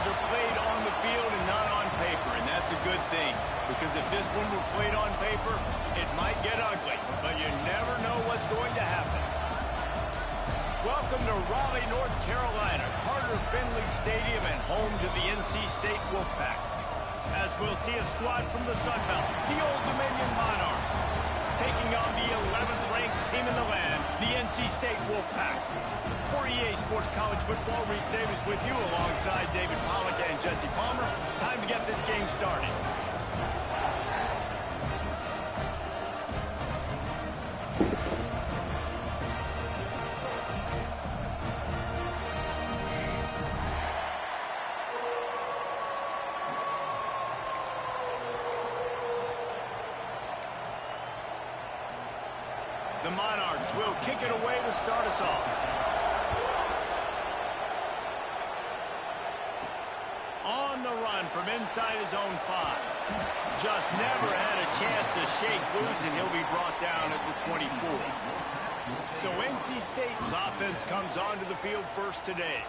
games are played on the field and not on paper, and that's a good thing. Because if this one were played on paper, it might get ugly, but you never know what's going to happen. Welcome to Raleigh, North Carolina, Carter Finley Stadium, and home to the NC State Wolfpack. As we'll see a squad from the Sun Belt, the Old Dominion Monarchs, taking on the 11th ranked team in the land, the NC State Wolfpack. For EA Sports College Football, Reese Davis with you alongside David Pollack and Jesse Palmer. Time to get this game started. The Monarchs will kick it away to start us off. On the run from inside his own 5. Just never had a chance to shake loose, and he'll be brought down at the 24. So NC State's offense comes onto the field first today.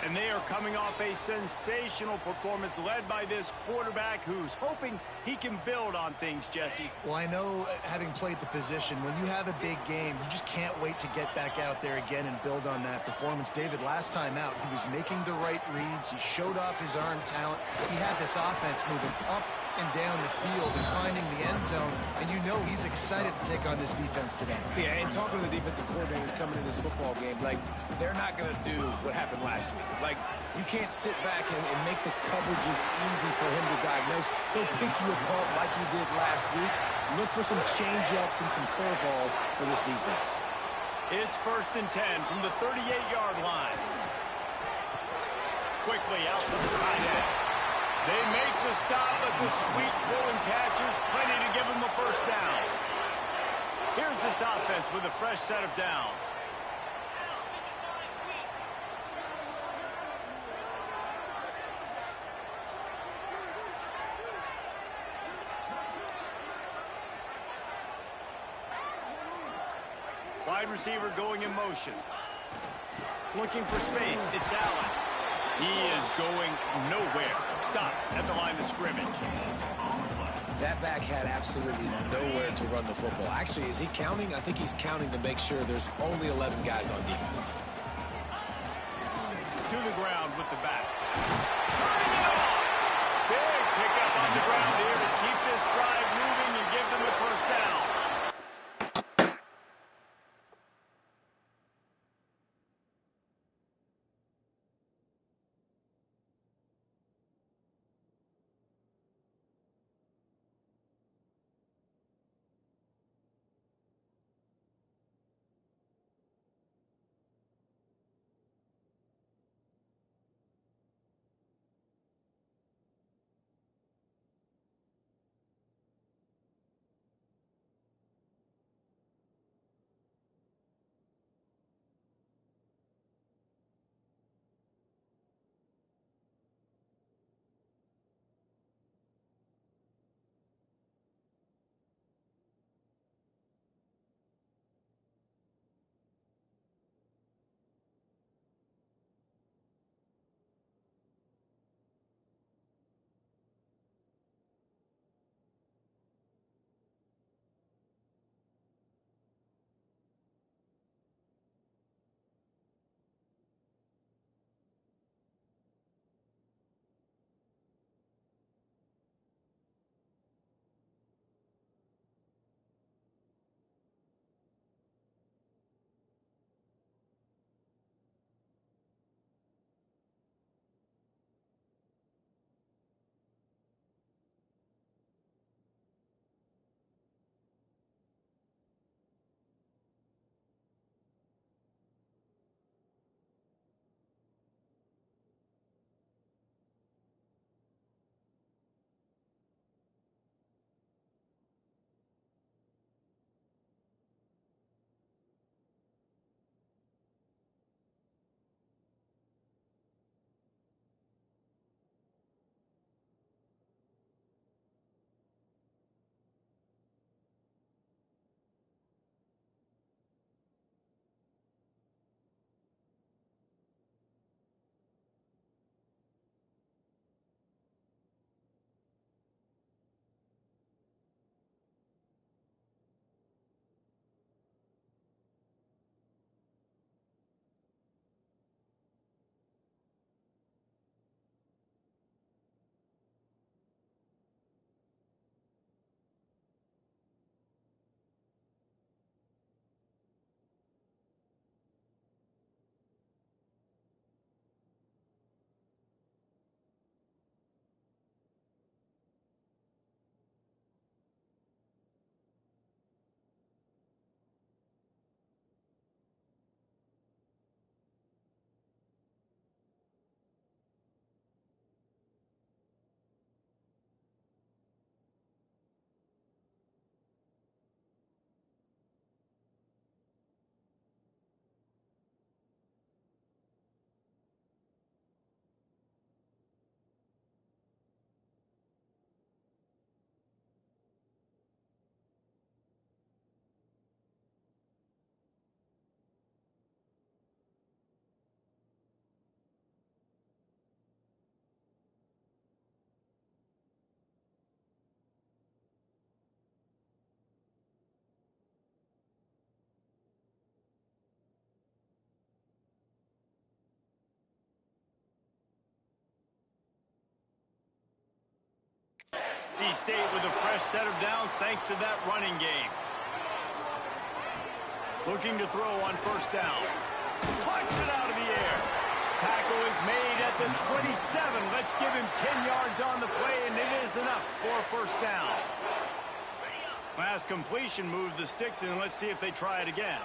And they are coming off a sensational performance led by this quarterback who's hoping he can build on things, Jesse. Well, I know, having played the position, when you have a big game, you just can't wait to get back out there again and build on that performance. David, last time out, he was making the right reads. He showed off his arm talent. He had this offense moving up and down the field and finding the end zone, and you know he's excited to take on this defense today. Yeah, and talking to the defensive coordinators coming in this football game, like, they're not going to do what happened last week. Like, you can't sit back and make the coverages easy for him to diagnose. He'll pick you apart like he did last week. Look for some change-ups and some curveballs for this defense. It's 1st and 10 from the 38-yard line. Quickly out to the tight end. They make the stop, but the sweet rolling catch is plenty to give them a first down. Here's this offense with a fresh set of downs. Wide receiver going in motion. Looking for space. It's Allen. He is going nowhere. Stop at the line of scrimmage. That back had absolutely nowhere to run the football. Actually, is he counting? I think he's counting to make sure there's only 11 guys on defense. To the ground with the back. Turning it off. Big pickup on the ground here to keep this drive moving and give them the first down. NC State with a fresh set of downs thanks to that running game. Looking to throw on first down. Punch it out of the air. Tackle is made at the 27. Let's give him 10 yards on the play, and it is enough for a first down. Last completion moved the sticks, and let's see if they try it again.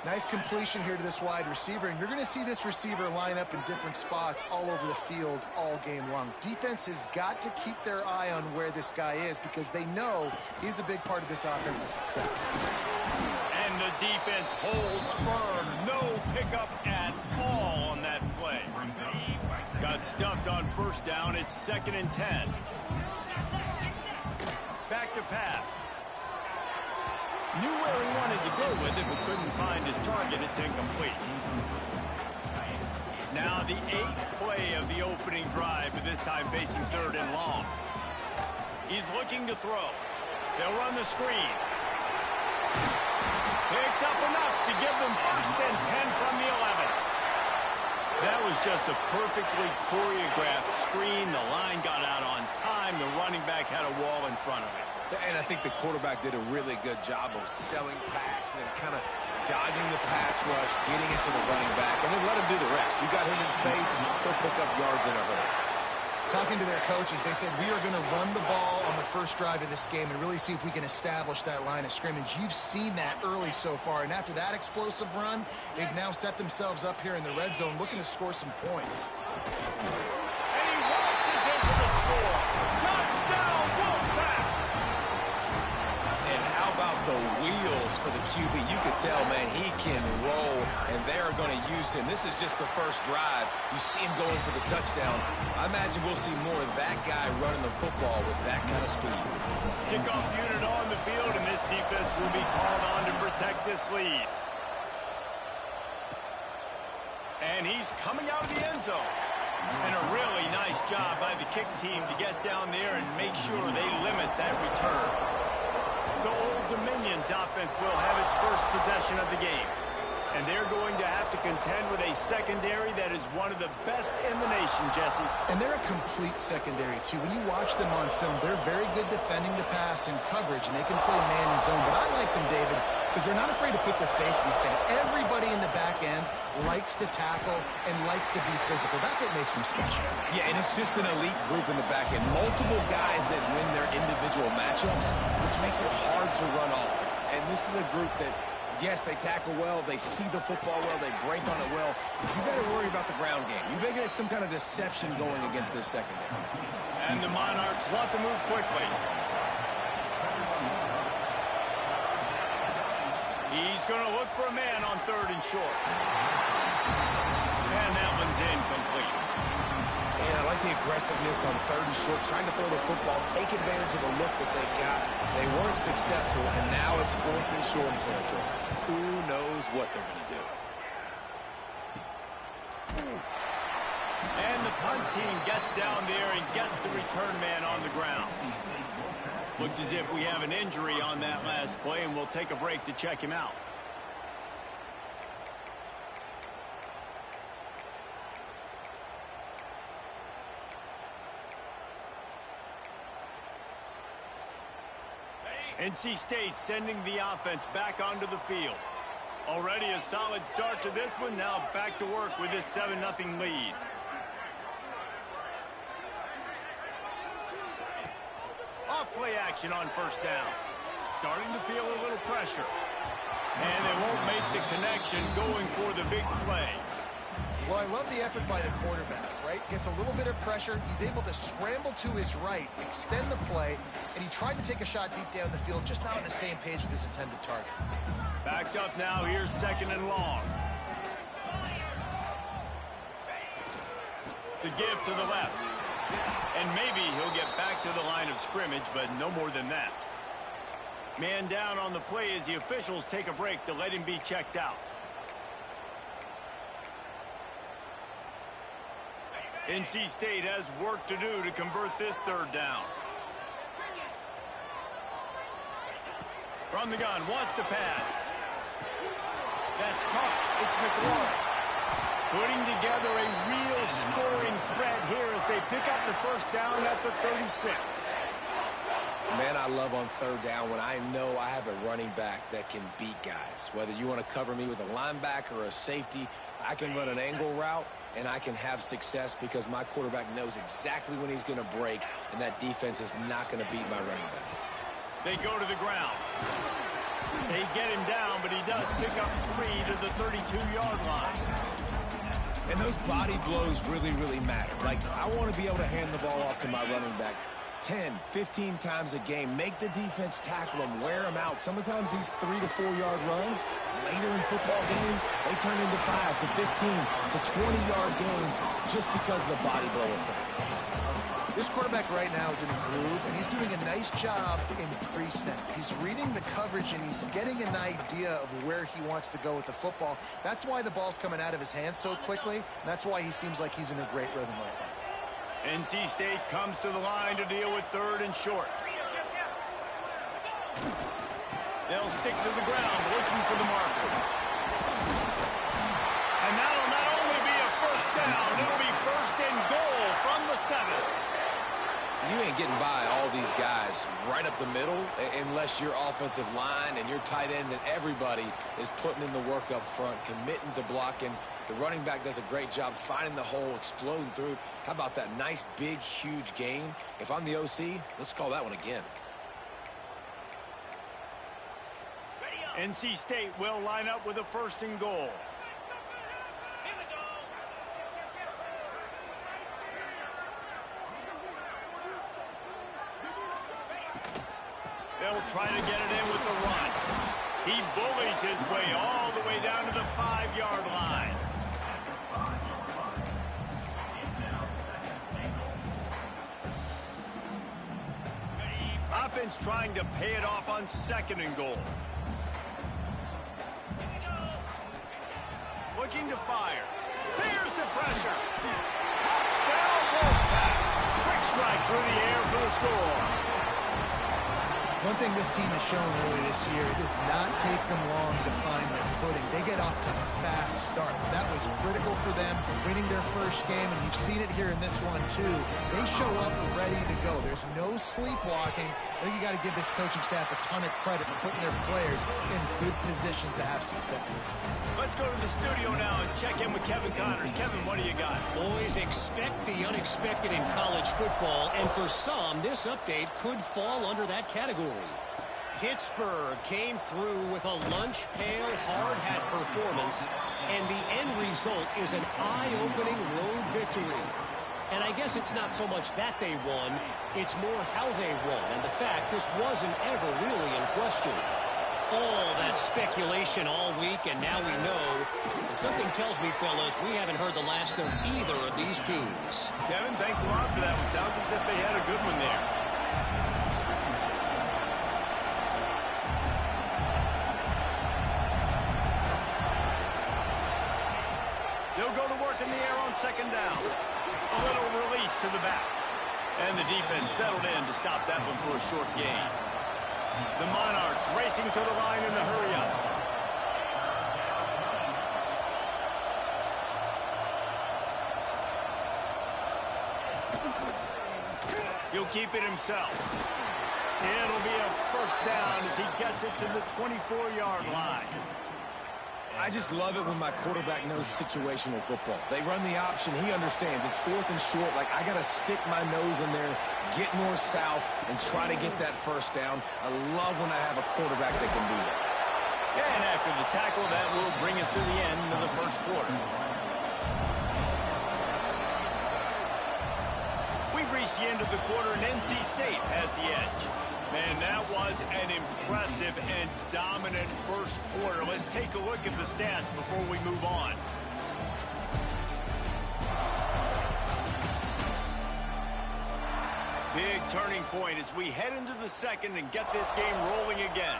Nice completion here to this wide receiver, and you're going to see this receiver line up in different spots all over the field all game long. Defense has got to keep their eye on where this guy is because they know he's a big part of this offense's success. And the defense holds firm. No pickup at all on that play. Got stuffed on first down. It's 2nd and 10. Back to pass. Knew where he wanted to go with it, but couldn't find his target. It's incomplete. Now the 8th play of the opening drive, but this time facing 3rd and long. He's looking to throw. They'll run the screen. Picks up enough to give them 1st and 10 from the 11. That was just a perfectly choreographed screen. The line got out on time. The running back had a wall in front of it. And I think the quarterback did a really good job of selling pass and then kind of dodging the pass rush, getting it to the running back, and then let him do the rest. You got him in space, he'll pick up yards in a hurry. Talking to their coaches, they said, we are going to run the ball on the first drive of this game and really see if we can establish that line of scrimmage. You've seen that early so far, and after that explosive run, they've now set themselves up here in the red zone looking to score some points. And he waltzes in for the score. Touchdown, Wolfpack! And how about the wheels for the QB? You could tell, man, he can roll, and they're going to use him. This is just the first drive. You see him going for the touchdown. I imagine we'll see more of that guy running the football with that kind of speed. Kickoff unit on the field, and this defense will be called on to protect this lead. And he's coming out of the end zone. And a really nice job by the kick team to get down there and make sure they limit that return. So Old Dominion's offense will have its first possession of the game. And they're going to have to contend with a secondary that is one of the best in the nation, Jesse. And they're a complete secondary, too. When you watch them on film, they're very good defending the pass and coverage, and they can play man and zone. But I like them, David, because they're not afraid to put their face in the fan. Everybody in the back end likes to tackle and likes to be physical. That's what makes them special. Yeah, and it's just an elite group in the back end. Multiple guys that win their individual matchups, which makes it hard to run offense. And this is a group that, yes, they tackle well, they see the football well, they break on it well. You better worry about the ground game. You better get some kind of deception going against this secondary. And the Monarchs want to move quickly. He's going to look for a man on 3rd and short. And that one's incomplete. And I like the aggressiveness on 3rd and short, trying to throw the football, take advantage of a look that they got. They weren't successful, and now it's 4th and short territory. Who knows what they're going to do? And the punt team gets down there and gets the return man on the ground. Looks as if we have an injury on that last play, and we'll take a break to check him out. NC State sending the offense back onto the field. Already a solid start to this one. Now back to work with this 7-0 lead. Off play action on first down. Starting to feel a little pressure. And they won't make the connection going for the big play. Well, I love the effort by the quarterback, right? Gets a little bit of pressure. He's able to scramble to his right, extend the play, and he tried to take a shot deep down the field, just not on the same page with his intended target. Backed up now. Here's 2nd and long. The give to the left. And maybe he'll get back to the line of scrimmage, but no more than that. Man down on the play as the officials take a break to let him be checked out. NC State has work to do to convert this 3rd down. From the gun, wants to pass. That's caught. It's McLaurin. Putting together a real scoring threat here as they pick up the first down at the 36. Man, I love on third down when I know I have a running back that can beat guys. Whether you want to cover me with a linebacker or a safety, I can run an angle route, and I can have success because my quarterback knows exactly when he's going to break, and that defense is not going to beat my running back. They go to the ground. They get him down, but he does pick up 3 to the 32-yard line. And those body blows really, really matter. Like, I want to be able to hand the ball off to my running back 10, 15 times a game. Make the defense tackle them, wear them out. Sometimes these 3 to 4 yard runs, later in football games, they turn into 5 to 15 to 20-yard gains just because of the body blow effect. This quarterback right now is in a groove, and he's doing a nice job in pre-snap. He's reading the coverage, and he's getting an idea of where he wants to go with the football. That's why the ball's coming out of his hands so quickly, and that's why he seems like he's in a great rhythm right now. NC State comes to the line to deal with 3rd and short. They'll stick to the ground, looking for the marker. And that'll not only be a first down, it'll be 1st and goal from the 7. You ain't getting by all these guys right up the middle unless your offensive line and your tight ends and everybody is putting in the work up front, committing to blocking. The running back does a great job finding the hole, exploding through. How about that nice, big, huge gain? If I'm the OC, let's call that one again. NC State will line up with a 1st and goal. They'll try to get it in with the run. He bullies his way all the way down to the 5-yard line. Offense trying to pay it off on 2nd and goal. Looking to fire. Here's the pressure. Touchdown, Wolfpack. Quick strike through the air for the score. One thing this team has shown early this year, it does not take them long to find their footing. They get off to fast starts. That was critical for them, winning their first game, and you've seen it here in this one too. They show up ready to go. There's no sleepwalking. I think you got to give this coaching staff a ton of credit for putting their players in good positions to have success. Let's go to the studio now and check in with Kevin Connors. Kevin, what do you got? Boys, expect the unexpected in college football, and for some, this update could fall under that category. Pittsburgh came through with a lunch pail hard hat performance, and the end result is an eye-opening road victory. And I guess it's not so much that they won, it's more how they won, and the fact this wasn't ever really in question. All that speculation all week, and now we know. And something tells me, fellas, we haven't heard the last of either of these teams. Kevin, thanks a lot for that one. Sounds as if they had a good one there. They'll go to work in the air on 2nd down. A little release to the back. And the defense settled in to stop that one for a short gain. The Monarchs racing to the line in a hurry-up. He'll keep it himself. It'll be a 1st down as he gets it to the 24-yard line. I just love it when my quarterback knows situational football. They run the option. He understands. It's 4th and short. Like, I got to stick my nose in there, get north-south, and try to get that 1st down. I love when I have a quarterback that can do that. And after the tackle, that will bring us to the end of the 1st quarter. We've reached the end of the quarter, and NC State has the edge. Man, that was an impressive and dominant 1st quarter. Let's take a look at the stats before we move on. Big turning point as we head into the 2nd and get this game rolling again.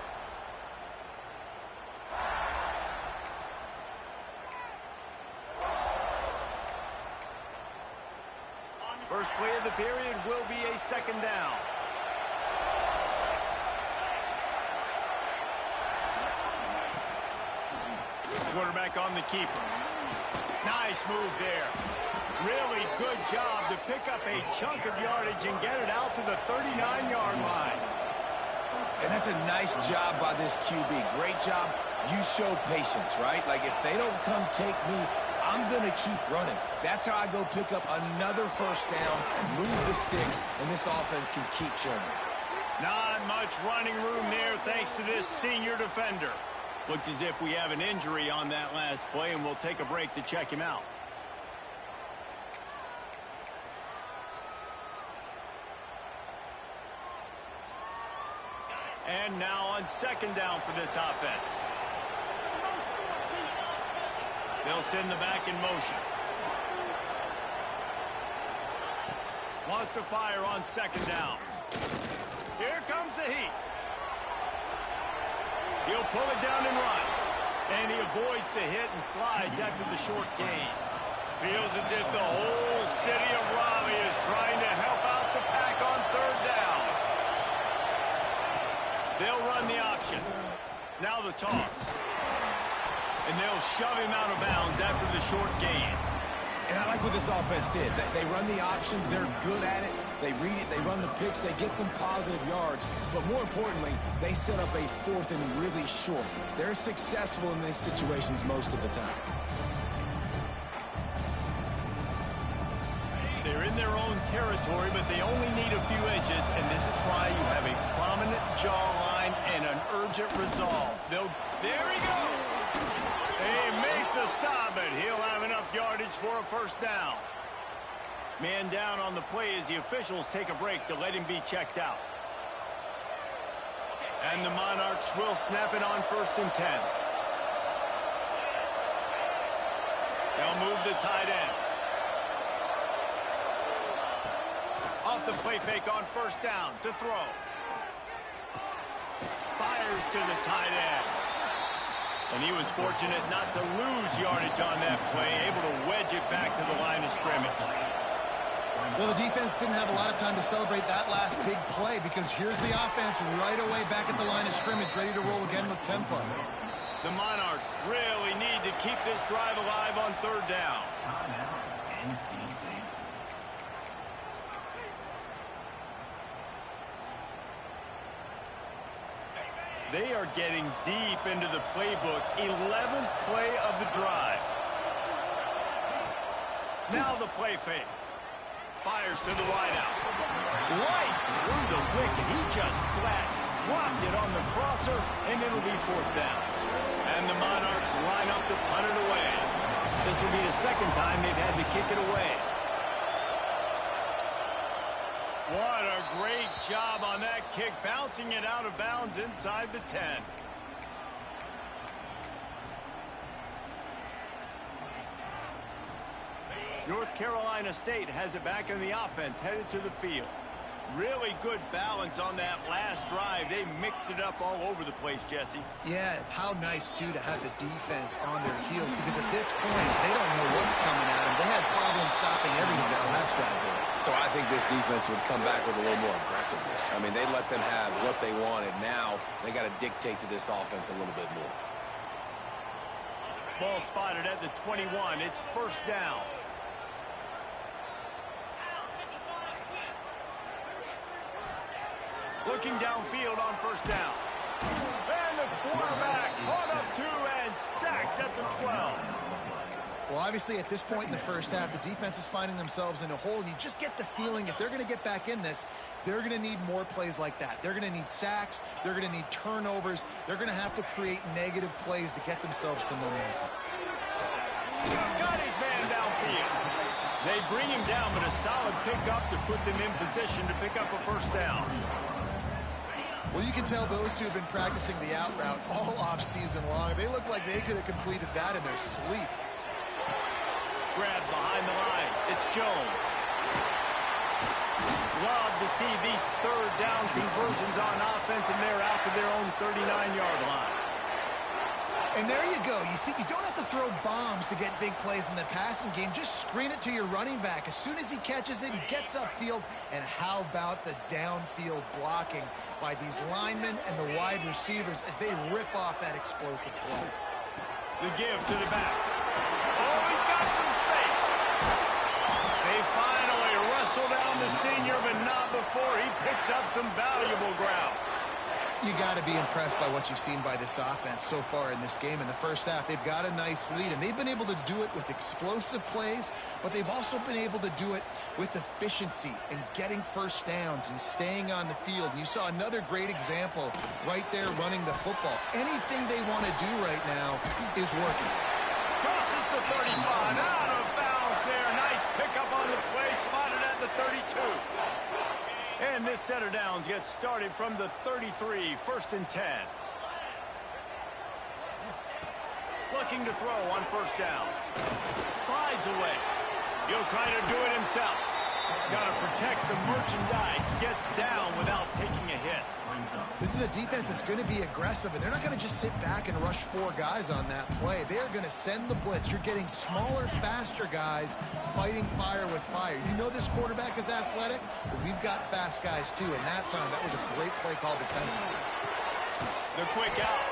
First play of the period will be a 2nd down. Quarterback on the keeper. Nice move there. Really good job to pick up a chunk of yardage and get it out to the 39-yard line. And that's a nice job by this QB. Great job. You show patience, right? Like, if they don't come take me, I'm going to keep running. That's how I go pick up another first down, move the sticks, and this offense can keep churning. Not much running room there thanks to this senior defender. Looks as if we have an injury on that last play, and we'll take a break to check him out. And now on second down for this offense. They'll send the back in motion. Wants to fire on second down. Here comes the heat. He'll pull it down and run. And he avoids the hit and slides after the short gain. Feels as if the whole city of Raleigh is trying to help out the pack on third down. They'll run the option. Now the toss. And they'll shove him out of bounds after the short gain. And I like what this offense did. They run the option. They're good at it. They read it. They run the pitch. They get some positive yards. But more importantly, they set up a fourth and really short. They're successful in these situations most of the time. They're in their own territory, but they only need a few inches, and this is why you have a prominent jawline and an urgent resolve. There he goes! They make the stop, but he'll have enough yardage for a first down. Man down on the play as the officials take a break to let him be checked out. And the Monarchs will snap it on 1st and 10. They'll move the tight end. Off the play fake on 1st down to throw. Fires to the tight end. And he was fortunate not to lose yardage on that play, able to wedge it back to the line of scrimmage. Well, the defense didn't have a lot of time to celebrate that last big play because here's the offense right away back at the line of scrimmage, ready to roll again with tempo. The Monarchs really need to keep this drive alive on 3rd down. They are getting deep into the playbook. 11th play of the drive. Now the play fake. Fires to the wideout. Right through the wicket. He just flat dropped it on the crosser, and it'll be 4th down. And the Monarchs line up to punt it away. This will be the second time they've had to kick it away. What a great job on that kick, bouncing it out of bounds inside the 10. North Carolina State has it back in the offense, headed to the field. Really good balance on that last drive. They mixed it up all over the place, Jesse. Yeah, how nice, too, to have the defense on their heels because at this point, they don't know what's coming at them. They had problems stopping everything that last drive there. So I think this defense would come back with a little more aggressiveness. I mean, they let them have what they wanted. Now they got to dictate to this offense a little bit more. Ball spotted at the 21. It's 1st down. Looking downfield on 1st down. And the quarterback caught up to and sacked at the 12. Well, obviously, at this point in the first half, the defense is finding themselves in a hole, and you just get the feeling if they're going to get back in this, they're going to need more plays like that. They're going to need sacks. They're going to need turnovers. They're going to have to create negative plays to get themselves some momentum. Got his man downfield. They bring him down, but a solid pickup to put them in position to pick up a 1st down. Well, you can tell those two have been practicing the out route all off-season long. They look like they could have completed that in their sleep. Grab behind the line. It's Jones. Love to see these 3rd down conversions on offense, and they're out to their own 39-yard line. And there you go. You see, you don't have to throw bombs to get big plays in the passing game. Just screen it to your running back. As soon as he catches it, he gets upfield. And how about the downfield blocking by these linemen and the wide receivers as they rip off that explosive play. The give to the back. Oh, he's got some space. They finally wrestle down the senior, but not before he picks up some valuable ground. You got to be impressed by what you've seen by this offense so far in this game. In the first half, they've got a nice lead, and they've been able to do it with explosive plays, but they've also been able to do it with efficiency and getting first downs and staying on the field. And you saw another great example right there running the football. Anything they want to do right now is working. Crosses the 35, out of bounds there. Nice pickup on the play, spotted at the 32. And this set of downs gets started from the 33, 1st and 10. Looking to throw on 1st down. Slides away. He'll try to do it himself. Got to protect the merchandise. Gets down without taking a hit. This is a defense that's going to be aggressive, and they're not going to just sit back and rush 4 guys on that play. They are going to send the blitz. You're getting smaller, faster guys fighting fire with fire. You know this quarterback is athletic, but we've got fast guys too. And that time, that was a great play call defensively. The quick out.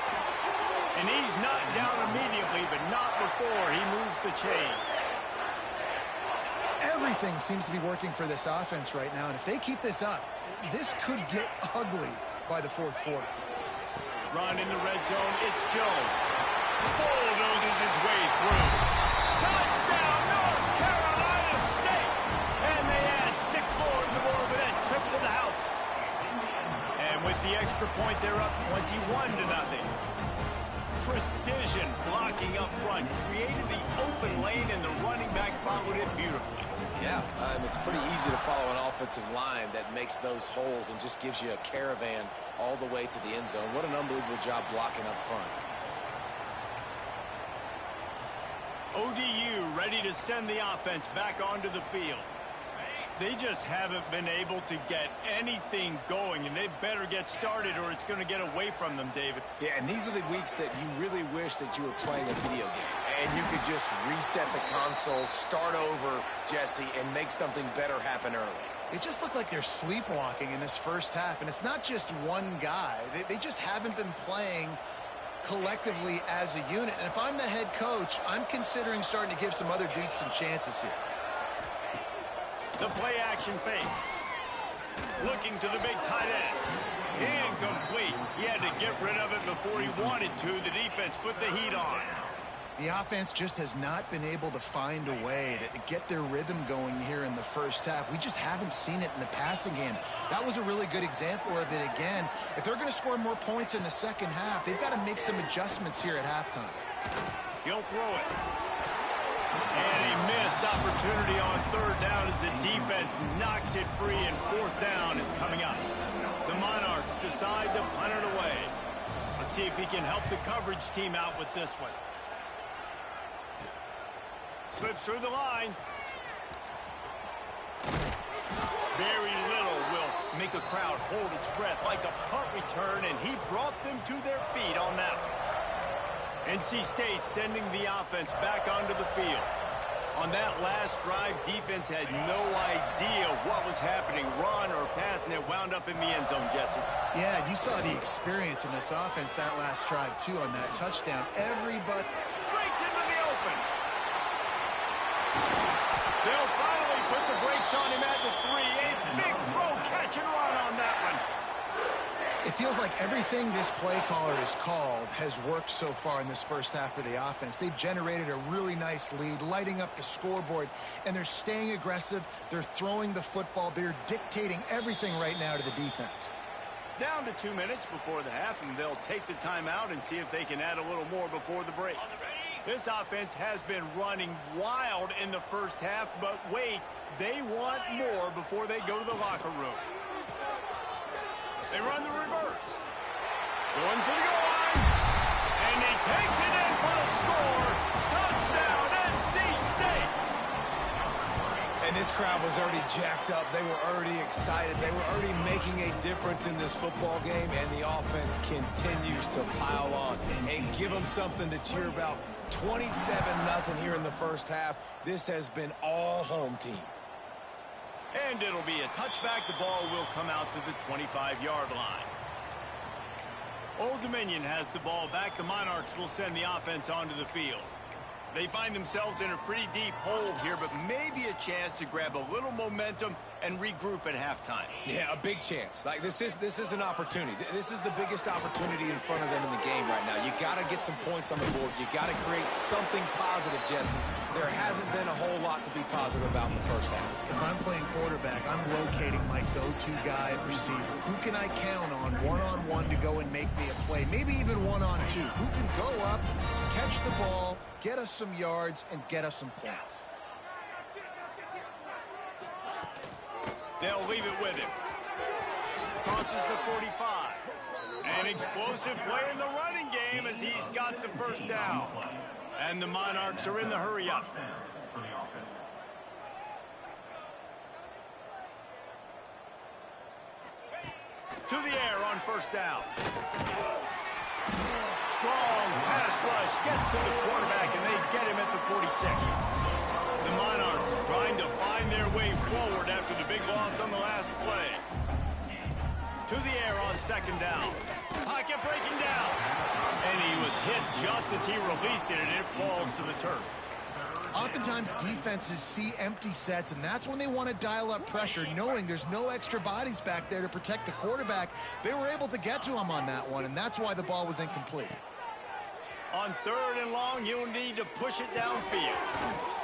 And he's knocked down immediately, but not before he moves the chains. Everything seems to be working for this offense right now, and if they keep this up, this could get ugly by the 4th quarter. Run in the red zone, it's Jones. Bulldozes his way through. Touchdown, North Carolina State! And they add 6 more to the board with that trip to the house. And with the extra point, they're up 21-0. Precision blocking up front, created the open lane, and the running back followed it beautifully. Yeah, it's pretty easy to follow an offensive line that makes those holes and just gives you a caravan all the way to the end zone. What an unbelievable job blocking up front. ODU ready to send the offense back onto the field. They just haven't been able to get anything going, and they better get started or it's going to get away from them, David. Yeah, and these are the weeks that you really wish that you were playing a video game. And you could just reset the console, start over, Jesse, and make something better happen early. It just looked like they're sleepwalking in this first half, and it's not just one guy. They just haven't been playing collectively as a unit. And if I'm the head coach, I'm considering starting to give some other dudes some chances here. The play-action fake. Looking to the big tight end. Incomplete. He had to get rid of it before he wanted to. The defense put the heat on. The offense just has not been able to find a way to get their rhythm going here in the first half. We just haven't seen it in the passing game. That was a really good example of it again. If they're going to score more points in the second half, they've got to make some adjustments here at halftime. He'll throw it. And a missed opportunity on 3rd down as the defense knocks it free, and 4th down is coming up. The Monarchs decide to punt it away. Let's see if he can help the coverage team out with this one. Slips through the line. Very little will make a crowd hold its breath like a punt return, and he brought them to their feet on that one. NC State sending the offense back onto the field. On that last drive, defense had no idea what was happening, run or pass, and it wound up in the end zone, Jesse. Yeah, you saw the experience in this offense that last drive, too, on that touchdown. Everybody breaks into the open. They'll finally put the brakes on him at the 3. A big throw, catch and run on that one. It feels like everything this play caller has called has worked so far in this first half for the offense. They've generated a really nice lead, lighting up the scoreboard, and they're staying aggressive. They're throwing the football. They're dictating everything right now to the defense. Down to 2 minutes before the half, and they'll take the timeout and see if they can add a little more before the break. This offense has been running wild in the first half, but wait, they want more before they go to the locker room. They run the reverse. Going for the goal line. And he takes it in for a score. Touchdown, NC State. And this crowd was already jacked up. They were already excited. They were already making a difference in this football game, and the offense continues to pile on and give them something to cheer about. 27-0 here in the first half. This has been all home team. And it'll be a touchback. The ball will come out to the 25-yard line. Old Dominion has the ball back. The Monarchs will send the offense onto the field. They find themselves in a pretty deep hole here, but maybe a chance to grab a little momentum and regroup at halftime. Yeah, a big chance. Like this is an opportunity. This is the biggest opportunity in front of them in the game right now. You got to get some points on the board. You got to create something positive, Jesse. There hasn't been a whole lot to be positive about in the first half. If I'm playing quarterback, I'm rotating my go-to guy at receiver. Who can I count on one-on-one to go and make me a play? Maybe even one-on-two. Who can go up, catch the ball, get us some yards, and get us some points? They'll leave it with him. Crosses the 45. An explosive play in the running game as he's got the first down. And the Monarchs are in the hurry-up. To the air on first down. Strong pass rush gets to the quarterback, and they get him at the 46. The Monarchs trying to find their way forward after the big loss on the last play. To the air on second down. Pocket breaking down. And he was hit just as he released it, and it falls to the turf. Oftentimes, defenses see empty sets, and that's when they want to dial up pressure, knowing there's no extra bodies back there to protect the quarterback. They were able to get to him on that one, and that's why the ball was incomplete. On third and long, he'll need to push it downfield.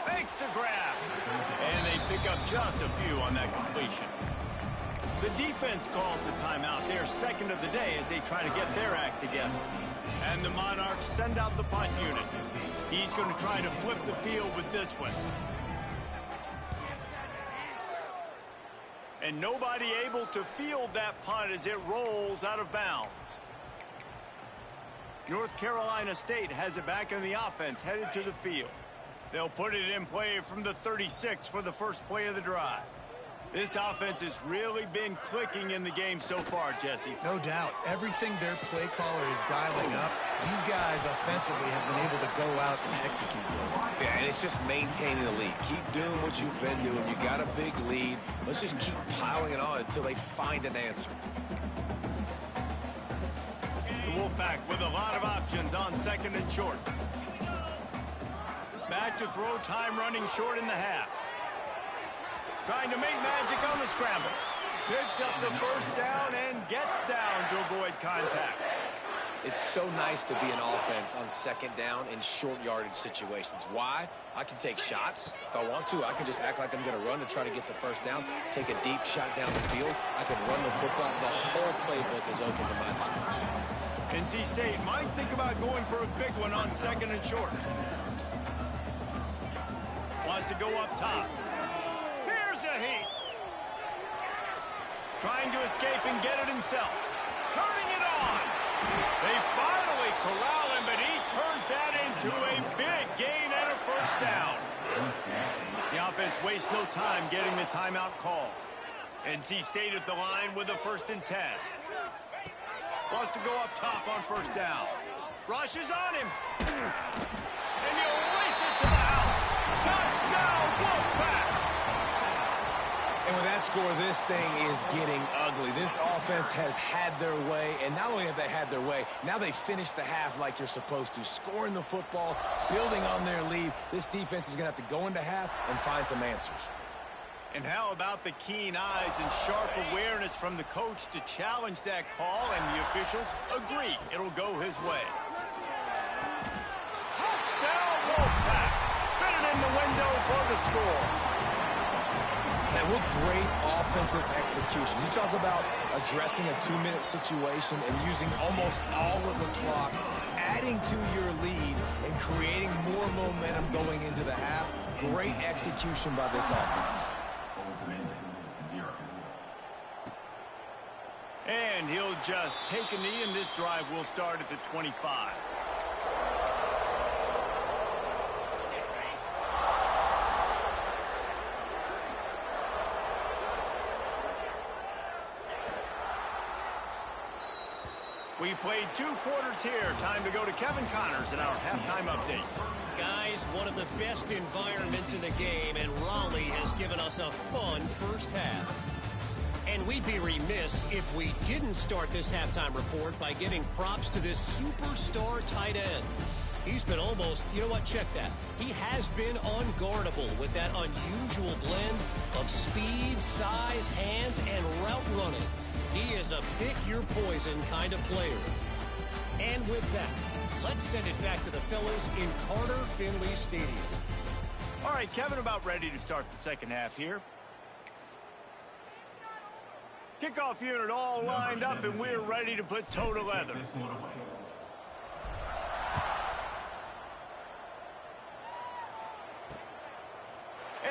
Fakes the grab. And they pick up just a few on that completion. The defense calls the timeout. They're second of the day as they try to get their act together. And the Monarchs send out the punt unit. He's going to try to flip the field with this one. And nobody able to field that punt as it rolls out of bounds. North Carolina State has it back in the offense, headed to the field. They'll put it in play from the 36 for the first play of the drive. This offense has really been clicking in the game so far, Jesse. No doubt. Everything their play caller is dialing up, these guys offensively have been able to go out and execute. Yeah, and it's just maintaining the lead. Keep doing what you've been doing. You got a big lead. Let's just keep piling it on until they find an answer. The Wolfpack with a lot of options on second and short. Back to throw, time running short in the half. Trying to make magic on the scramble. Picks up the first down and gets down to avoid contact. It's so nice to be an offense on second down in short yardage situations. Why? I can take shots. If I want to, I can just act like I'm going to run to try to get the first down, take a deep shot down the field. I can run the football. The whole playbook is open to my disposal. NC State might think about going for a big one on second and short. Wants to go up top. Here's a heat. Trying to escape and get it himself. Turning it on. They finally corral him, but he turns that into a big gain and a first down. The offense wastes no time getting the timeout call. NC State at the line with a 1st and 10. Wants to go up top on first down. Rushes on him. And he'll race it to the house. Touchdown, Wolfpack! And with that score, this thing is getting ugly. This offense has had their way, and not only have they had their way, now they finished the half like you're supposed to, scoring the football, building on their lead. This defense is going to have to go into half and find some answers. And how about the keen eyes and sharp awareness from the coach to challenge that call, and the officials agree it'll go his way. Touchdown, Wolfpack! Fitted in the window for the score. And what great offensive execution. You talk about addressing a 2-minute situation and using almost all of the clock, adding to your lead and creating more momentum going into the half. Great execution by this offense. And he'll just take a knee, and this drive will start at the 25. We've played 2 quarters here. Time to go to Kevin Connors in our halftime update. Guys, one of the best environments in the game, and Raleigh has given us a fun first half. And we'd be remiss if we didn't start this halftime report by giving props to this superstar tight end. He's been almost, you know what, check that. He has been unguardable with that unusual blend of speed, size, hands, and route running. He is a pick-your-poison kind of player. And with that, let's send it back to the fellas in Carter Finley Stadium. All right, Kevin, about ready to start the second half here. Kickoff unit all lined up, and we're ready to put toe to leather.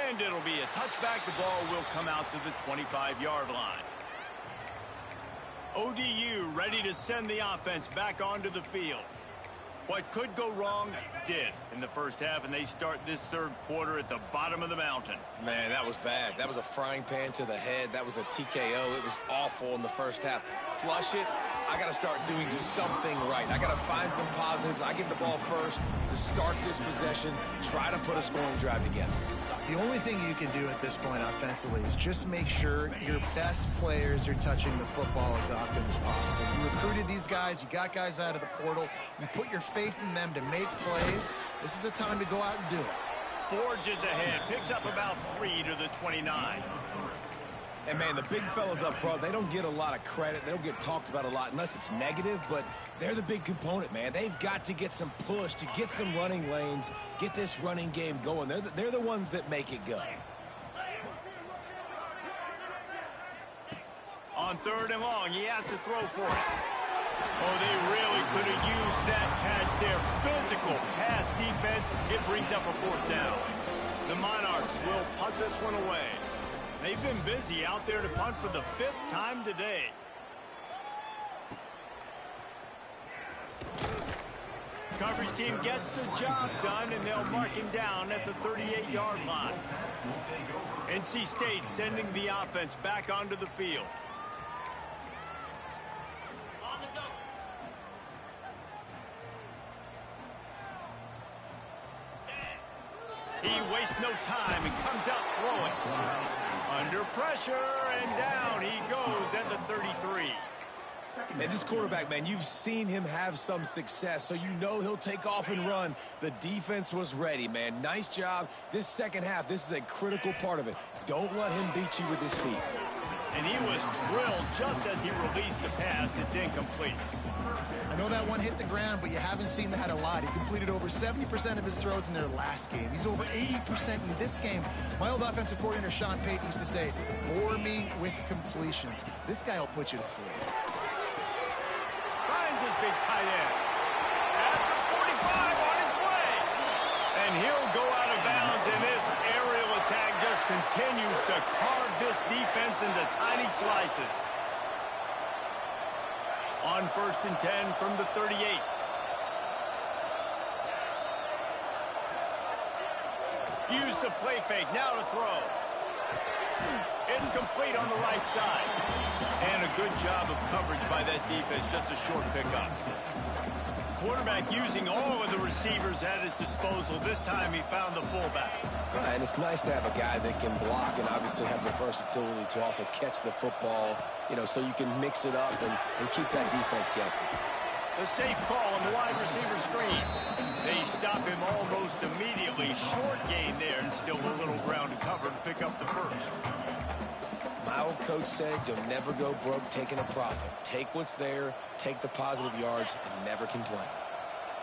And it'll be a touchback. The ball will come out to the 25-yard line. ODU ready to send the offense back onto the field. What could go wrong did in the first half, and they start this third quarter at the bottom of the mountain. Man, that was bad. That was a frying pan to the head. That was a TKO. It was awful in the first half. Flush it. I got to start doing something right. I got to find some positives. I get the ball first to start this possession, try to put a scoring drive together. The only thing you can do at this point offensively is just make sure your best players are touching the football as often as possible. You recruited these guys. You got guys out of the portal. You put your faith in them to make plays. This is a time to go out and do it. Forges ahead. Picks up about 3 to the 29. And, man, the big fellas up front, they don't get a lot of credit. They don't get talked about a lot unless it's negative, but they're the big component, man. They've got to get some push, to get some running lanes, get this running game going. They're the ones that make it go. On 3rd and long, he has to throw for it. Oh, they really could have used that catch there. Physical pass defense. It brings up a 4th down. The Monarchs will punt this one away. They've been busy out there to punt for the 5th time today. Coverage team gets the job done, and they'll mark him down at the 38-yard line. NC State sending the offense back onto the field. He wastes no time and comes out throwing. Under pressure, and down he goes at the 33. And this quarterback, man, you've seen him have some success, so you know he'll take off and run. The defense was ready, man. Nice job. This second half, this is a critical part of it. Don't let him beat you with his feet. And he was drilled just as he released the pass. It's incomplete. I know that one hit the ground, but you haven't seen that a lot. He completed over 70% of his throws in their last game. He's over 80% in this game. My old offensive coordinator, Sean Payton, used to say, bore me with completions. This guy will put you to sleep. Finds his big tight end. At the 45 on his way. And he'll go out of bounds, and this aerial attack just continues to carve this defense into tiny slices. On 1st and 10 from the 38. Use the play fake, now to throw. It's complete on the right side. And a good job of coverage by that defense, just a short pickup. Quarterback using all of the receivers at his disposal. This time he found the fullback. And it's nice to have a guy that can block and obviously have the versatility to also catch the football, you know, so you can mix it up and keep that defense guessing. The safe call on the wide receiver screen. They stop him almost immediately. Short gain there, and still a little ground to cover to pick up the first. My old coach said you'll never go broke taking a profit. Take what's there, take the positive yards, and never complain.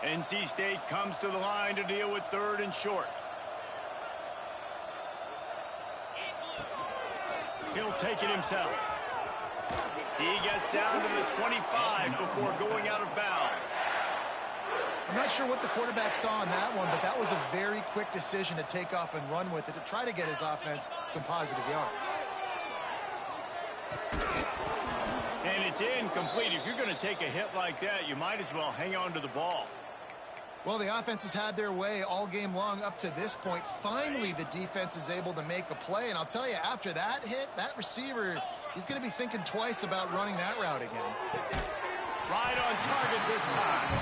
NC State comes to the line to deal with 3rd and short. He'll take it himself. He gets down to the 25 before going out of bounds. I'm not sure what the quarterback saw in that one, but that was a very quick decision to take off and run with it to try to get his offense some positive yards. And it's incomplete. If you're going to take a hit like that, you might as well hang on to the ball. Well, the offense has had their way all game long up to this point. Finally, the defense is able to make a play. And I'll tell you, after that hit, that receiver, he's going to be thinking twice about running that route again. Right on target this time.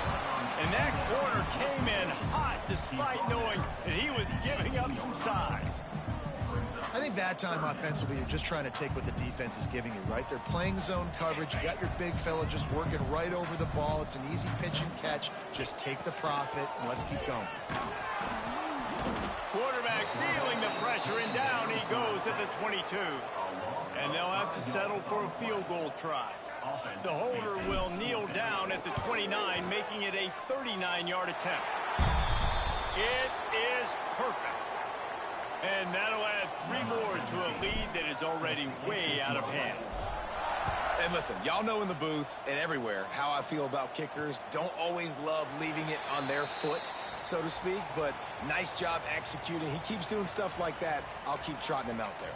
And that corner came in hot despite knowing that he was giving up some size. I think that time offensively, you're just trying to take what the defense is giving you, right? They're playing zone coverage. You got your big fella just working right over the ball. It's an easy pitch and catch. Just take the profit, and let's keep going. Quarterback feeling the pressure, and down he goes at the 22. And they'll have to settle for a field goal try. The holder will kneel down at the 29, making it a 39-yard attempt. It is perfect. And that'll add 3 more to a lead that is already way out of hand. And listen, y'all know in the booth and everywhere how I feel about kickers. Don't always love leaving it on their foot, so to speak, but nice job executing. He keeps doing stuff like that. I'll keep trotting him out there.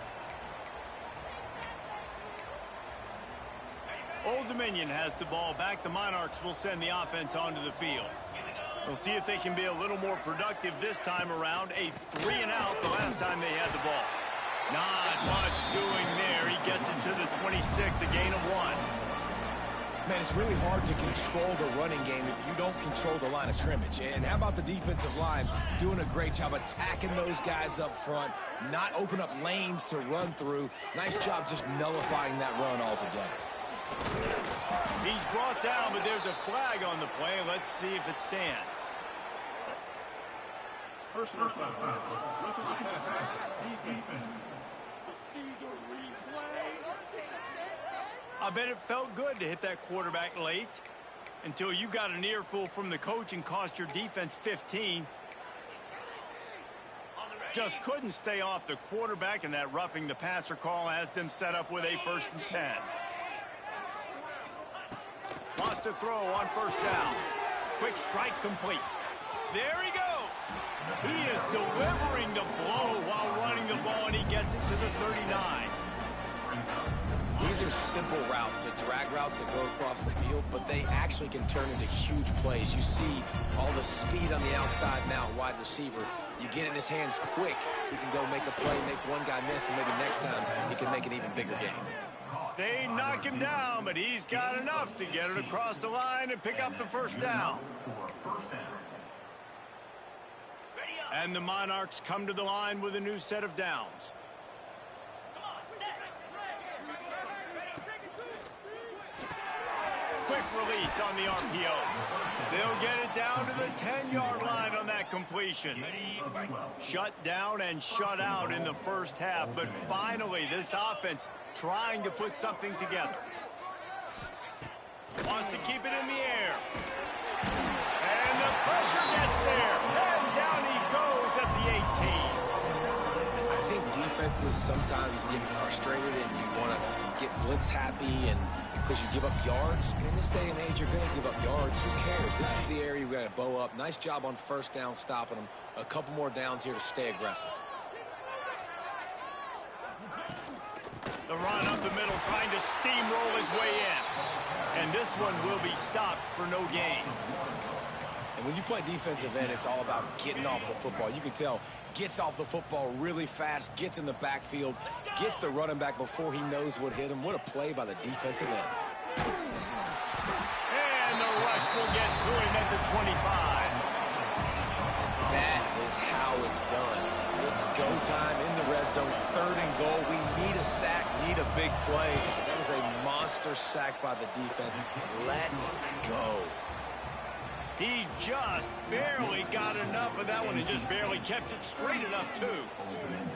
Old Dominion has the ball back. The Monarchs will send the offense onto the field. We'll see if they can be a little more productive this time around. A 3-and-out the last time they had the ball. Not much doing there. He gets it to the 26, a gain of 1. Man, it's really hard to control the running game if you don't control the line of scrimmage. And how about the defensive line doing a great job attacking those guys up front, not open up lanes to run through. Nice job just nullifying that run altogether. He's brought down, but there's a flag on the play. Let's see if it stands. Personal foul. I bet it felt good to hit that quarterback late until you got an earful from the coach and cost your defense 15. Just couldn't stay off the quarterback, and that roughing the passer call has them set up with a 1st and 10. Lost to throw on 1st down. Quick strike complete. There he goes. He is delivering the blow while running the ball, and he gets it to the 39. These are simple routes, the drag routes that go across the field, but they actually can turn into huge plays. You see all the speed on the outside now, wide receiver. You get in his hands quick, he can go make a play, make one guy miss, and maybe next time he can make an even bigger gain. They knock him down, but he's got enough to get it across the line and pick up the 1st down. And the Monarchs come to the line with a new set of downs. Quick release on the RPO. They'll get it down to the 10-yard line on that completion. Shut down and shut out in the 1st half, but finally this offense trying to put something together. Wants to keep it in the air. And the pressure gets there. And down he goes at the 18. I think defenses sometimes get frustrated and you want to get blitz happy and because you give up yards. In this day and age, you're going to give up yards. Who cares? This is the area we got to bow up. Nice job on 1st down stopping them. A couple more downs here to stay aggressive. The run up the middle trying to steamroll his way in. And this one will be stopped for no gain. And when you play defensive end, it's all about getting off the football. You can tell, gets off the football really fast, gets in the backfield, gets the running back before he knows what hit him. What a play by the defensive end. And the rush will get to him at the 25. That is how it's done. It's go time in the red zone, 3rd and goal. We need a sack, need a big play. That was a monster sack by the defense. Let's go. He just barely got enough of that one and just barely kept it straight enough, too.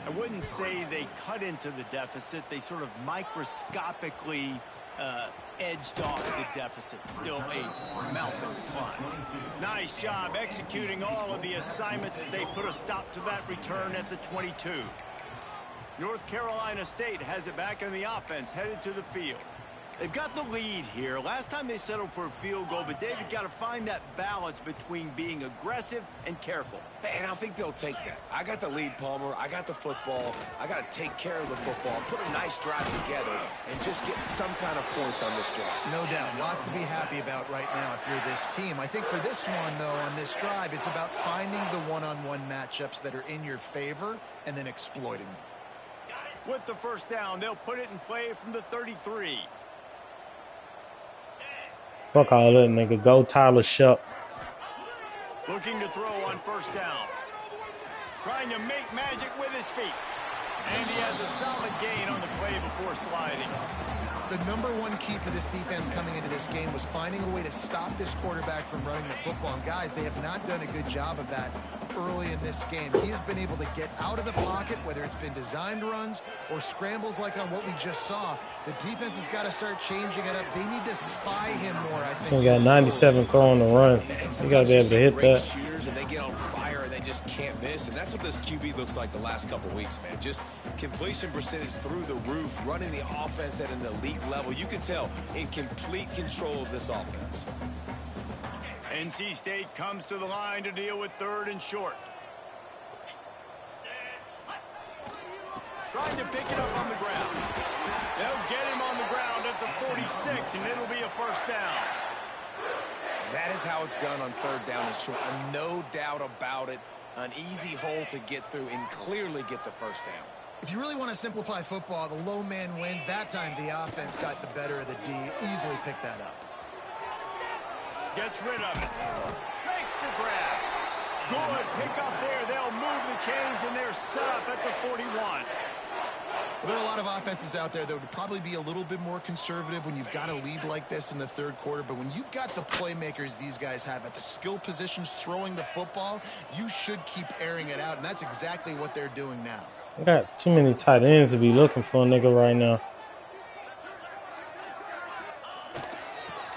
I wouldn't say they cut into the deficit. They sort of microscopically edged off the deficit. Still a mountain to climb. Nice job executing all of the assignments as they put a stop to that return at the 22. North Carolina State has it back in the offense, headed to the field. They've got the lead here. Last time they settled for a field goal, but David got to find that balance between being aggressive and careful. And I think they'll take that. I got the lead, Palmer. I got the football. I got to take care of the football, put a nice drive together, and just get some kind of points on this drive. No doubt. Lots to be happy about right now if you're this team. I think for this one, though, on this drive, it's about finding the one-on-one matchups that are in your favor and then exploiting them. With the 1st down, they'll put it in play from the 33. Fuck all that, nigga. Go Tyler Shuck. Looking to throw on 1st down. Trying to make magic with his feet. And he has a solid gain on the play before sliding. The #1 key for this defense coming into this game was finding a way to stop this quarterback from running the football. And guys, they have not done a good job of that early in this game. He has been able to get out of the pocket, whether it's been designed runs or scrambles like on what we just saw. The defense has got to start changing it up. They need to spy him more, I think. So we got 97 on the run. You got to be able to hit that. Shooters and they get on fire and they just can't miss. And that's what this QB looks like the last couple weeks, man. Just completion percentage through the roof, running the offense at an elite level. You can tell in complete control of this offense. NC State comes to the line to deal with 3rd and short. Trying to pick it up on the ground. They'll get him on the ground at the 46, and it'll be a first down. That is how it's done on 3rd down and short. No doubt about it. An easy hole to get through and clearly get the first down. If you really want to simplify football, the low man wins. That time the offense got the better of the D. Easily picked that up. Gets rid of it. Makes the grab. Good pick up there. They'll move the chains, and they're set up at the 41. There are a lot of offenses out there that would probably be a little bit more conservative when you've got a lead like this in the 3rd quarter. But when you've got the playmakers these guys have at the skill positions throwing the football, you should keep airing it out. And that's exactly what they're doing now. I got too many tight ends to be looking for a nigga right now.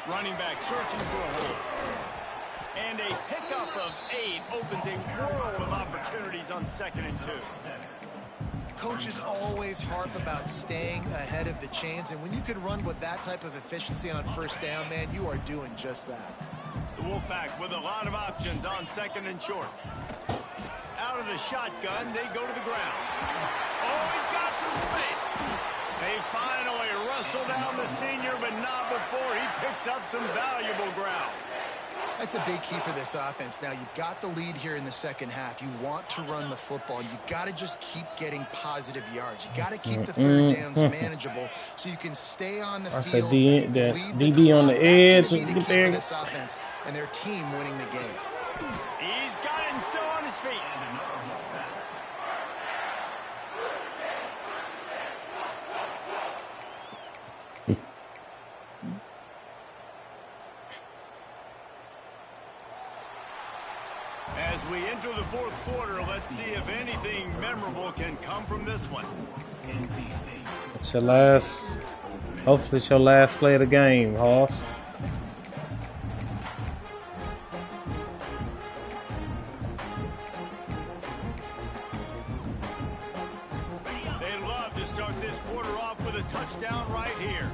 Running back searching for a hole. And a pickup of 8 opens a world of opportunities on 2nd and 2. Coaches always harp about staying ahead of the chains, and when you can run with that type of efficiency on 1st down, man, you are doing just that. The Wolfpack with a lot of options on 2nd and short. Out of the shotgun, they go to the ground. Oh, he's got some space. They finally wrestle down the senior, but not before he picks up some valuable ground. That's a big key for this offense. Now, you've got the lead here in the 2nd half. You want to run the football. You got to just keep getting positive yards. You got to keep the 3rd downs manageable so you can stay on the field. DB on the edge. That's gonna be the key for this offense and their team winning the game. He's got it and still on his feet. As we enter the 4th quarter, let's see if anything memorable can come from this one. It's your last, hopefully it's your last play of the game, Hoss. They'd love to start this quarter off with a touchdown right here.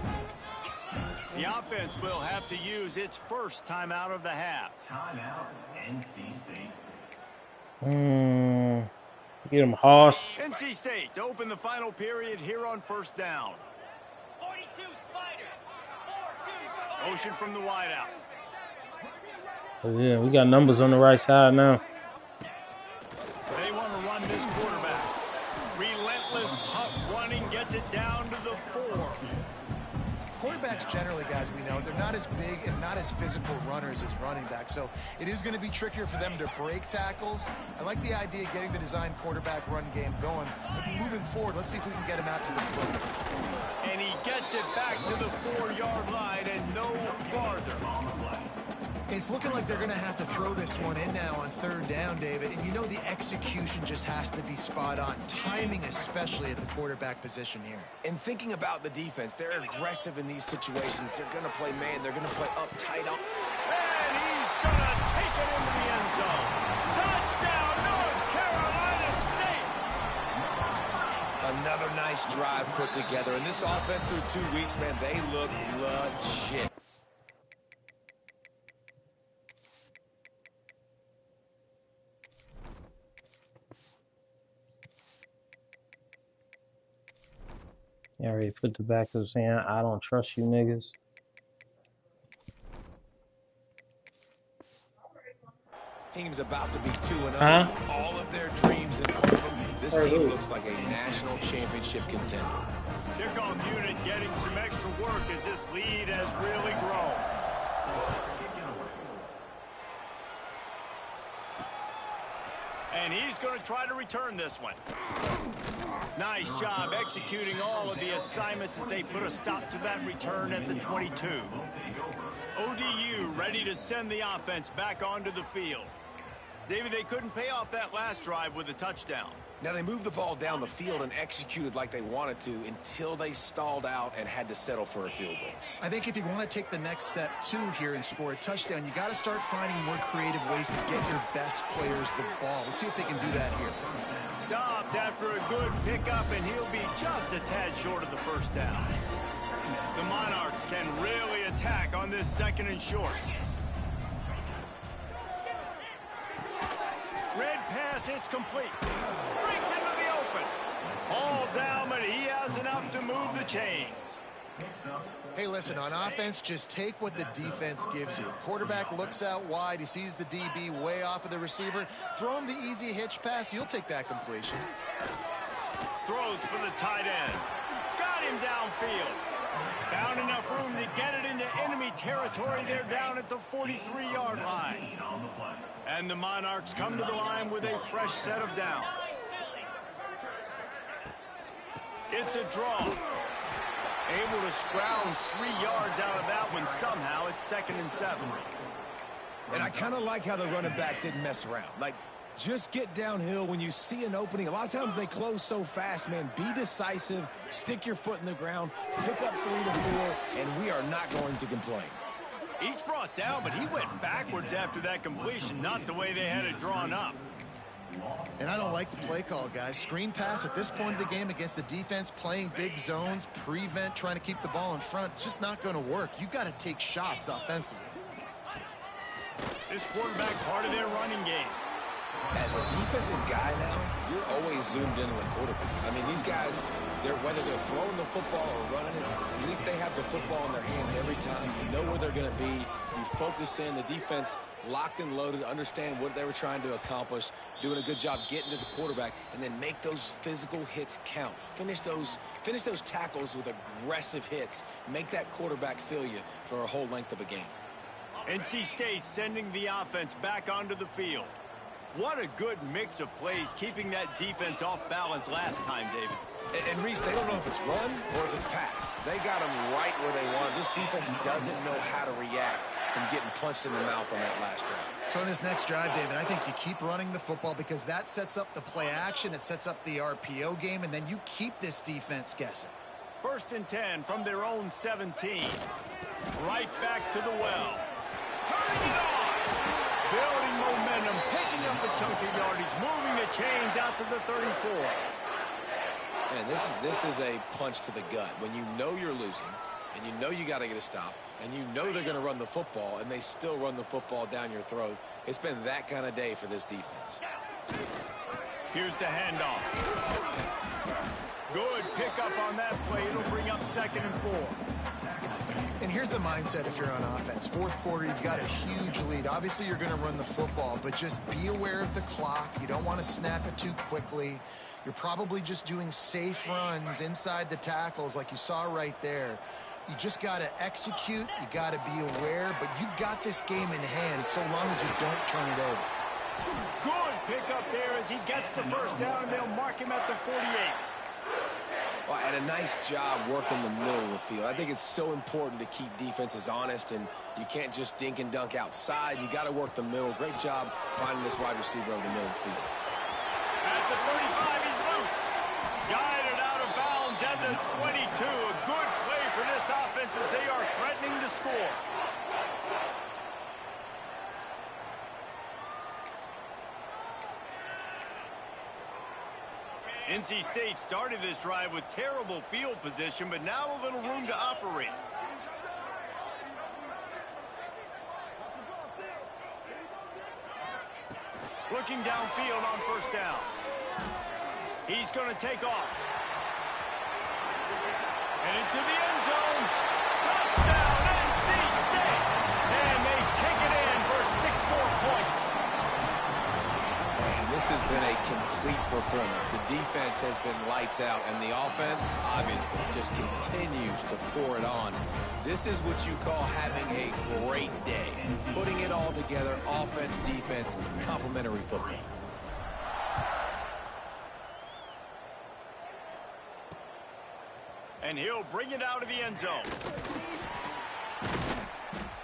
The offense will have to use its first timeout of the half. Timeout, NC State. Get him, Hoss. NC State to open the final period here on 1st down. 42 Spider. 4-2 Spider. Motion from the wideout. Oh, yeah, we got numbers on the right side now. They want to run this quarterback. Relentless, tough running gets it down to the 4. Quarterbacks generally, guys, we know, they're not as big and not as physical runners as running backs, so it is going to be trickier for them to break tackles. I like the idea of getting the design quarterback run game going. But moving forward, let's see if we can get him out to the foot. And he gets it back to the 4-yard line and no farther. It's looking like they're going to have to throw this one in now on 3rd down, David. And you know the execution just has to be spot on. Timing especially at the quarterback position here. And thinking about the defense, they're aggressive in these situations. They're going to play man. They're going to play uptight. And he's going to take it into the end zone. Touchdown, North Carolina State. Another nice drive put together. And this offense through 2 weeks, man, they look legit. You already put the back of saying, I don't trust you niggas. Team's about to be 2-0. All of their dreams in front of them. This team looks like a national championship contender. Kickoff unit getting some extra work as this lead has really grown. And he's going to try to return this one. Nice job executing all of the assignments as they put a stop to that return at the 22. ODU ready to send the offense back onto the field. David, they couldn't pay off that last drive with a touchdown. Now, they moved the ball down the field and executed like they wanted to until they stalled out and had to settle for a field goal. I think if you want to take the next step, too, here and score a touchdown, you got to start finding more creative ways to get your best players the ball. Let's see if they can do that here. Stopped after a good pickup, and he'll be just a tad short of the first down. The Monarchs can really attack on this 2nd and short. Red pass hits complete. Breaks into the open. All down, but he has enough to move the chains. Hey, listen, on offense, just take what the defense gives you. Quarterback looks out wide. He sees the DB way off of the receiver. Throw him the easy hitch pass. You'll take that completion. Throws for the tight end. Got him downfield. Found enough room to get it into enemy territory. They're down at the 43-yard line. And the Monarchs come to the line with a fresh set of downs. It's a draw. Able to scrounge 3 yards out of that one somehow. It's 2nd and 7. And I kind of like how the running back didn't mess around. Like, just get downhill when you see an opening. A lot of times they close so fast, man. Be decisive, stick your foot in the ground, pick up 3 to 4, and we are not going to complain. Each brought down, but he went backwards after that completion, not the way they had it drawn up. And I don't like the play call, guys. Screen pass at this point of the game against the defense, playing big zones, prevent, trying to keep the ball in front. It's just not going to work. You've got to take shots offensively. This quarterback part of their running game. As a defensive guy now, you're always zoomed in on the quarterback. I mean, these guys, whether they're throwing the football or running it, at least they have the football in their hands every time. You know where they're going to be. You focus in. The defense locked and loaded, understand what they were trying to accomplish, doing a good job getting to the quarterback, and then make those physical hits count. Finish those tackles with aggressive hits. Make that quarterback feel you for a whole length of a game. NC State sending the offense back onto the field. What a good mix of plays, keeping that defense off balance last time, David. And Reese, they don't know if it's run or if it's pass. They got them right where they want. This defense doesn't know how to react from getting punched in the mouth on that last drive. So in this next drive, David, I think you keep running the football because that sets up the play action, it sets up the RPO game, and then you keep this defense guessing. 1st and 10 from their own 17. Right back to the well. Turning it on. Building momentum, picking up a chunk of yardage, moving the chains out to the 34. Man, this is a punch to the gut. When you know you're losing, and you know you got to get a stop, and you know they're going to run the football, and they still run the football down your throat. It's been that kind of day for this defense. Here's the handoff. Good pickup on that play. It'll bring up 2nd and 4. And here's the mindset if you're on offense. 4th quarter, you've got a huge lead. Obviously, you're going to run the football, but just be aware of the clock. You don't want to snap it too quickly. You're probably just doing safe runs inside the tackles like you saw right there. You just got to execute. You got to be aware, but you've got this game in hand so long as you don't turn it over. Good pickup there as he gets the first down, and they'll mark him at the 48. Well, and a nice job working the middle of the field. I think it's so important to keep defenses honest, and you can't just dink and dunk outside. You got to work the middle. Great job finding this wide receiver over the middle of the field. At the 35, he's loose. Guided out of bounds at the 22. A good play for this offense as they are threatening to score. NC State started this drive with terrible field position, but now a little room to operate. Looking downfield on 1st down. He's going to take off. And into the end zone. Touchdown, NC State. And they take it in for 6 more points. Man, this has been a complete performance. The defense has been lights out, and the offense, obviously, just continues to pour it on. This is what you call having a great day. Putting it all together, offense, defense, complementary football. And he'll bring it out of the end zone.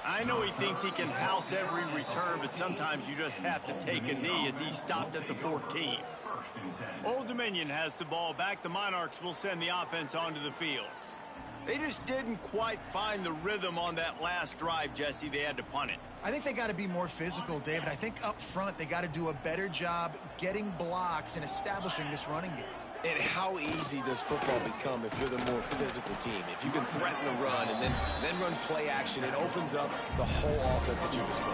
I know he thinks he can house every return, but sometimes you just have to take a knee as he stopped at the 14. Old Dominion has the ball back. The Monarchs will send the offense onto the field. They just didn't quite find the rhythm on that last drive, Jesse. They had to punt it. I think they got to be more physical, David. I think up front they got to do a better job getting blocks and establishing this running game. And how easy does football become if you're the more physical team? If you can threaten the run and then run play action, it opens up the whole offense at your disposal.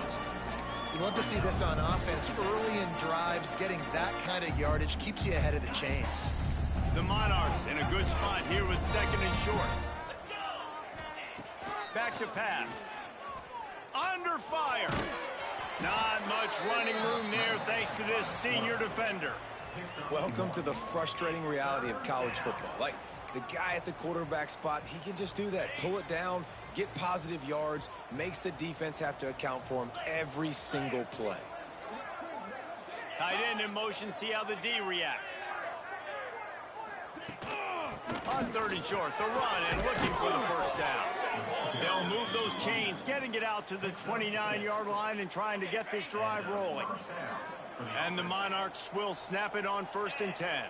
You love to see this on offense. Early in drives, getting that kind of yardage keeps you ahead of the chains. The Monarchs in a good spot here with 2nd and short. Back to pass. Under fire. Not much running room there thanks to this senior defender. Welcome to the frustrating reality of college football. Like, the guy at the quarterback spot, he can just do that. Pull it down, get positive yards, makes the defense have to account for him every single play. Tight end in motion, see how the D reacts. On 3rd and short, the run and looking for the first down. They'll move those chains, getting it out to the 29-yard line and trying to get this drive rolling. And the Monarchs will snap it on 1st and 10.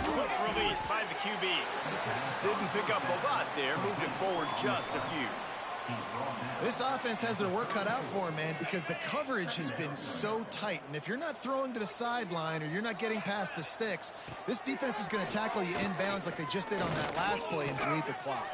Quick release by the QB. Didn't pick up a lot there, moved it forward just a few. This offense has their work cut out for them, man, because the coverage has been so tight. And if you're not throwing to the sideline or you're not getting past the sticks, this defense is going to tackle you inbounds like they just did on that last play and bleed the clock.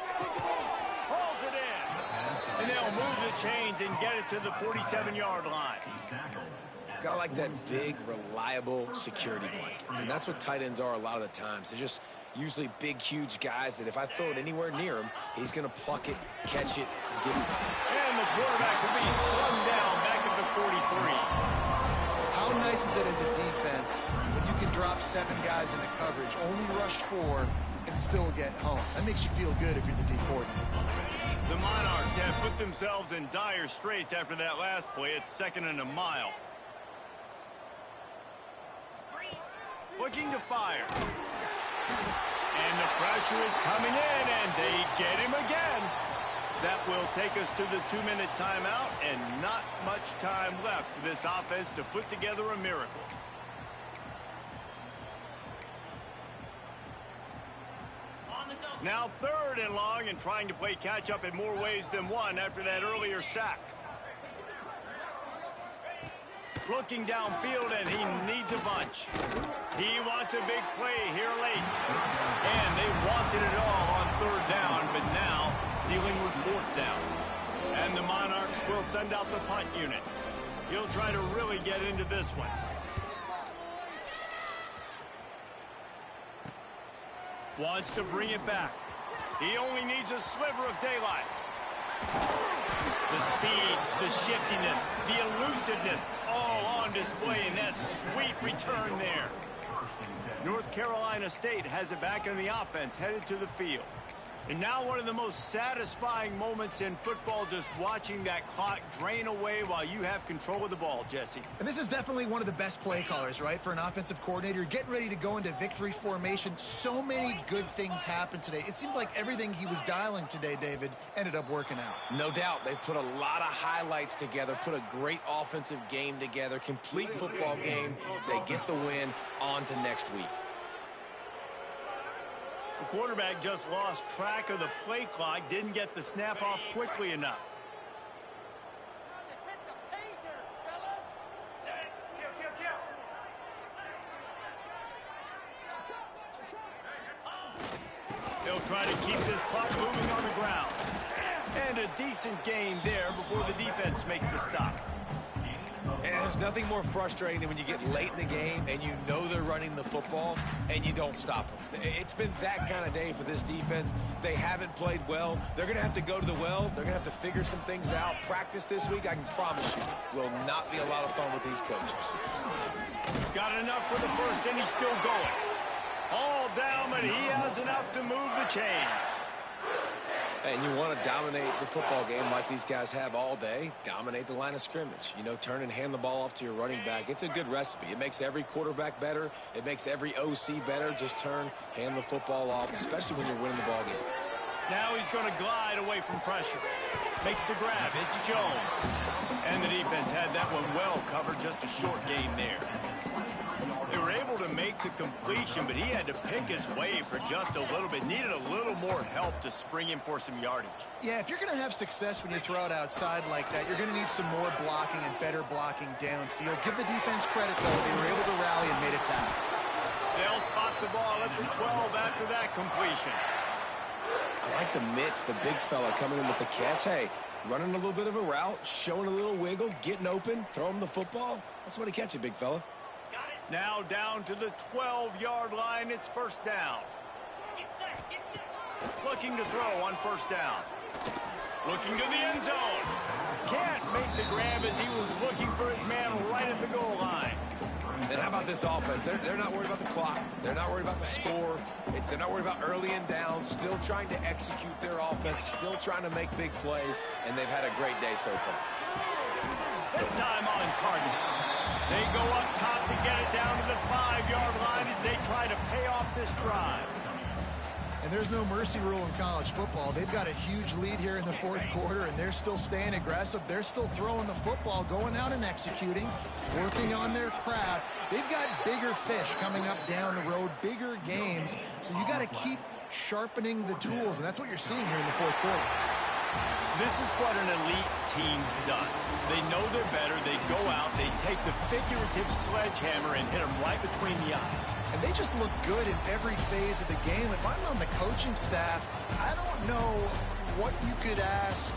Hauls it in. And they'll move the chains and get it to the 47-yard line. Kind of like that big, reliable security blanket. And that's what tight ends are a lot of the times. They're just usually big, huge guys that if I throw it anywhere near him, he's going to pluck it, catch it, and give it. And the quarterback will be slung down back at the 43. How nice is it as a defense when you can drop 7 guys into coverage, only rush 4, and still get home? That makes you feel good if you're the D coordinator. The Monarchs have put themselves in dire straits after that last play. It's 2nd and a mile. Looking to fire. And the pressure is coming in, and they get him again. That will take us to the 2-minute timeout, and not much time left for this offense to put together a miracle. Now 3rd and long, and trying to play catch-up in more ways than one after that earlier sack. Looking downfield, and he needs a bunch. He wants a big play here late. And they wanted it all on 3rd down, but now dealing with 4th down. And the Monarchs will send out the punt unit. He'll try to really get into this one. Wants to bring it back. He only needs a sliver of daylight. The speed, the shiftiness, the elusiveness, all on display in that sweet return there. North Carolina State has it back in the offense, headed to the field. And now one of the most satisfying moments in football, just watching that clock drain away while you have control of the ball, Jesse. And this is definitely one of the best play callers, right, for an offensive coordinator. Getting ready to go into victory formation. So many good things happened today. It seemed like everything he was dialing today, David, ended up working out. No doubt. They've put a lot of highlights together, put a great offensive game together, complete football game. They get the win. On to next week. The quarterback just lost track of the play clock, didn't get the snap off quickly enough. They'll try to keep this clock moving on the ground. And a decent gain there before the defense makes the stop. And there's nothing more frustrating than when you get late in the game and you know they're running the football and you don't stop them. It's been that kind of day for this defense. They haven't played well. They're going to have to go to the well. They're going to have to figure some things out. Practice this week, I can promise you, will not be a lot of fun with these coaches. Got enough for the first, and he's still going. All down, but he has enough to move the chains. And you want a to dominate the football game like these guys have all day, dominate the line of scrimmage. You know, turn and hand the ball off to your running back. It's a good recipe. It makes every quarterback better. It makes every OC better. Just turn, hand the football off, especially when you're winning the ball game. Now he's going to glide away from pressure. Makes the grab. It's Jones. And the defense had that one well covered. Just a short game there. They were able to make the completion, but he had to pick his way for just a little bit. Needed a little more help to spring him for some yardage. Yeah, if you're going to have success when you throw it outside like that, you're going to need some more blocking and better blocking downfield. Give the defense credit, though. They were able to rally and made a tackle. They'll spot the ball at the 12 after that completion. I like the mitts, the big fella coming in with the catch. Hey, running a little bit of a route, showing a little wiggle, getting open, throw him the football. That's what he catch it, big fella. Now down to the 12-yard line. It's first down. Looking to throw on first down. Looking to the end zone. Can't make the grab as he was looking for his man right at the goal line. And how about this offense? They're not worried about the clock. They're not worried about the score. They're not worried about early and down. Still trying to execute their offense. Still trying to make big plays. And they've had a great day so far. This time on target. They go up top to get it down to the 5-yard line as they try to pay off this drive. And there's no mercy rule in college football. They've got a huge lead here in the fourth quarter, and they're still staying aggressive. They're still throwing the football, going out and executing, working on their craft. They've got bigger fish coming up down the road, bigger games. So you got to keep sharpening the tools, and that's what you're seeing here in the fourth quarter. This is what an elite team does. They know they're better. They go out. They take the figurative sledgehammer and hit them right between the eyes. And they just look good in every phase of the game. If I'm on the coaching staff, I don't know what you could ask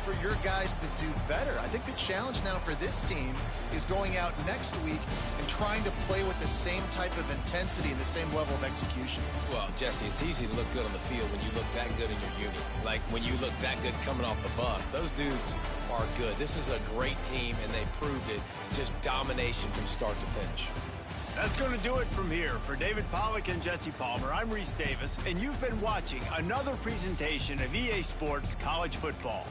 for your guys to do better. I think the challenge now for this team is going out next week and trying to play with the same type of intensity and the same level of execution. Well, Jesse, it's easy to look good on the field when you look that good in your unit. Like when you look that good coming off the bus. Those dudes are good. This is a great team, and they proved it. Just domination from start to finish. That's going to do it from here. For David Pollack and Jesse Palmer, I'm Reese Davis, and you've been watching another presentation of EA Sports College Football.